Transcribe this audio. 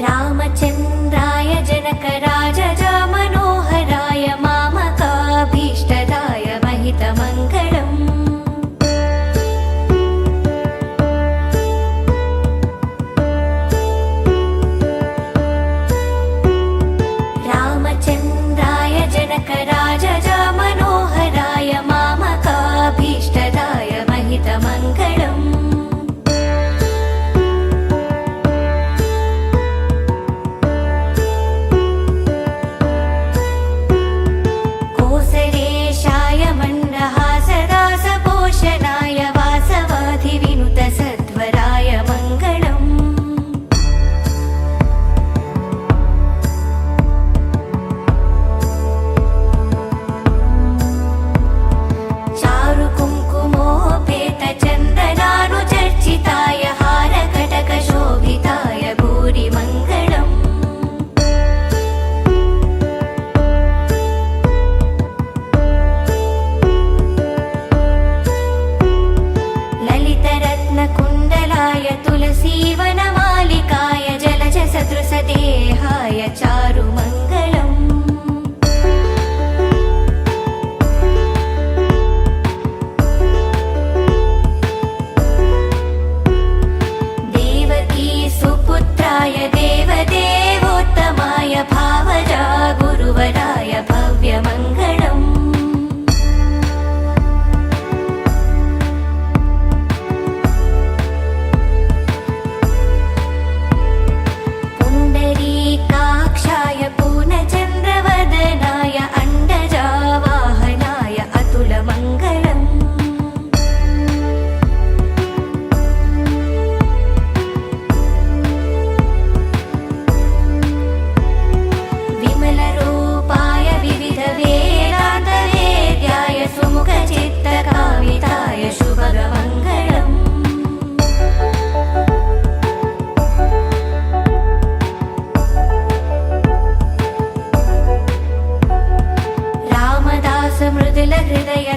रामचन्द्राय जनकराजजा मनोहराय मामकाभीष्टदाय महितमङ्गलम्। रामचन्द्राय जनकराजजा मनोहराय मामकाभीष्टदाय महितमङ्गलम्। तुलसीवनमालिकाय जलजसदृशदेहाय चारुमङ्गलम्। देवकी सुपुत्राय देवदेवोत्तमाय भावजा गुरुवराय भव्यमङ्गलम्। काक्षाय पूर्णचन्द्रवदनाय अण्डजावाहनाय अतुलमङ्गलम्। विमलरूपाय विविधवेदान्तवेद्याय सुमुखचित्तकामिताय शुभगमङ्गलम्। मृदुल हृदय